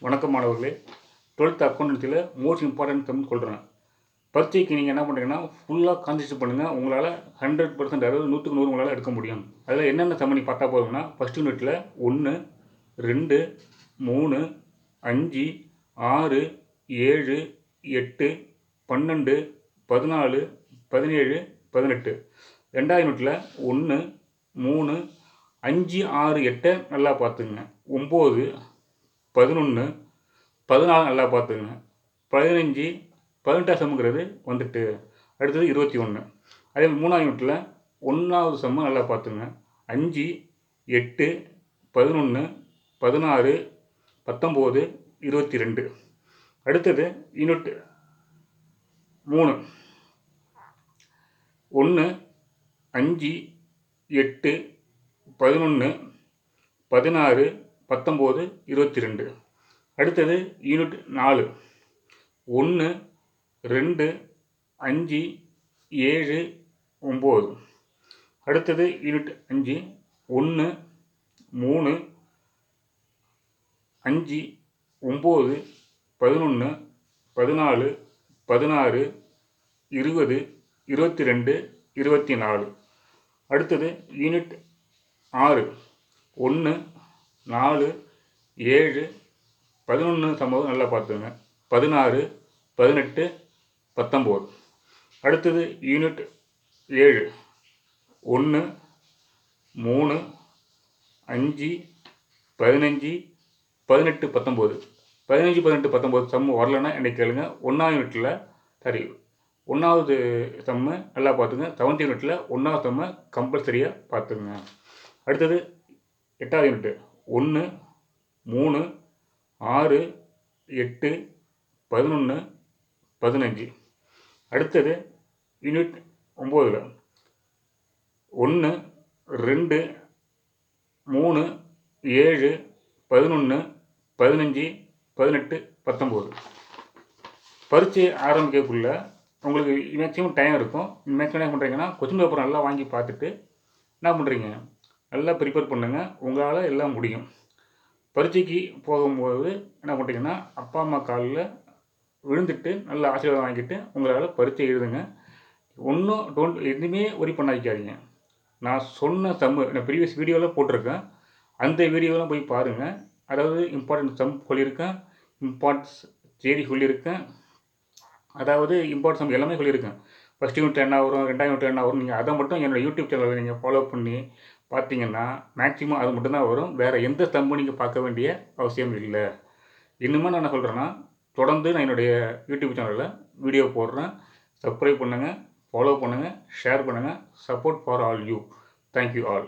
வணக்கம் மாணவர்களே. 12th அக்கௌண்டன்சியில் most important some சொல்கிறேன். பரீட்சைக்கு நீங்கள் என்ன பண்ணுறீங்கன்னா ஃபுல்லாக கான்சன்ட்ரேட் பண்ணுங்கள். உங்களால் 100%, அதாவது 100க்கு 100 உங்களால் எடுக்க முடியும். அதில் என்னென்ன சம் நீ பார்த்தா போதும்னா, ஃபஸ்ட் யூனிட்டில் 1, 2, 3, 5, 6, 7, 8, 12, 14, 17, 18. ரெண்டாவது யூனிட்டில் 1, 3, 5, 6, 8 நல்லா பார்த்துங்க. 9, 11, 14 நல்லா பார்த்துங்க. 15, 18 சம்முங்கிறது வந்துட்டு. அடுத்தது 21. அதே மூணாவது யூனிட்டில் 1வது சம்மு நல்லா பார்த்துங்க. 5, 8, 11, 16, 19, 22. அடுத்தது யூனிட் 3. 1, 5, 8, 11, 16, 19, 22. அடுத்தது யூனிட் 4. 1, 2, 5, 7, 9. அடுத்தது யூனிட் 5. 1, 3, 5, 9, 11, 14, 16, 20, 22, 24. அடுத்தது யூனிட் 6. 1, 4, 7, 11 சம்பவம் நல்லா பார்த்துங்க. 16, 18, 19. அடுத்தது யூனிட் 7. 1, 3, 5, 15, 18, 19. 15, 18, 19 சம்மு வரலன்னா என்னை கேளுங்க. 1வது சம்மு நல்லா பார்த்துங்க. 7th யூனிட்டில் 1வது சம்மை கம்பல்சரியாக பார்த்துங்க. அடுத்தது 8வது யூனிட்டு. 1, 3, 6, 8, 11, 15. அடுத்தது யூனிட் 9ல் 1, 2, 3, 7, 11, 15, 18, 19. பரீட்சை ஆரம்பிக்கக்குள்ள உங்களுக்கு மேக்ஸிமம் டைம் இருக்கும். மேக்ஸிமம் என்ன பண்ணுறீங்கன்னா, கொஸ்டின் பேப்பர் நல்லா வாங்கி பார்த்துட்டு என்ன பண்ணுறீங்க, நல்லா ப்ரிப்பேர் பண்ணுங்கள். உங்களால் எல்லாம் முடியும். பரீட்சைக்கு போகும்போது என்ன பண்ணுறீங்கன்னா, அப்பா அம்மா காலில் விழுந்துட்டு நல்ல ஆசீர்வாதம் வாங்கிட்டு உங்களால் பரீட்சை எழுதுங்க. எதுவுமே ஒரி பண்ண வைக்காதீங்க. நான் சொன்ன சம்மு நான் ப்ரீவியஸ் வீடியோவில் போட்டிருக்கேன். அந்த வீடியோலாம் போய் பாருங்கள். அதாவது இம்பார்ட்டன்ட் சம் சொல்லியிருக்கேன், இம்பார்ட்டன்ஸ் தியரி சொல்லியிருக்கேன், அதாவது இம்பார்ட்டன்ட் சம் எல்லாமே சொல்லியிருக்கேன். ஃபஸ்ட் யூனிட் என்ன வரும், 2வது யூனிட் என்ன வரும், நீங்கள் அதை மட்டும் என்னோடய யூடியூப் சேனலில் நீங்கள் ஃபாலோ பண்ணி பார்த்தீங்கன்னா மேக்ஸிமம் அது மட்டும்தான் வரும். வேறு எந்த சம்பும் நீங்கள் பார்க்க வேண்டிய அவசியம் இல்லை. இன்னுமே நான் என்ன சொல்கிறேன்னா, தொடர்ந்து நான் என்னுடைய யூடியூப் சேனலில் வீடியோ போடுறேன். சப்ஸ்கிரைப் பண்ணுங்கள், ஃபாலோ பண்ணுங்கள், ஷேர் பண்ணுங்கள். Support for all you. Thank you all.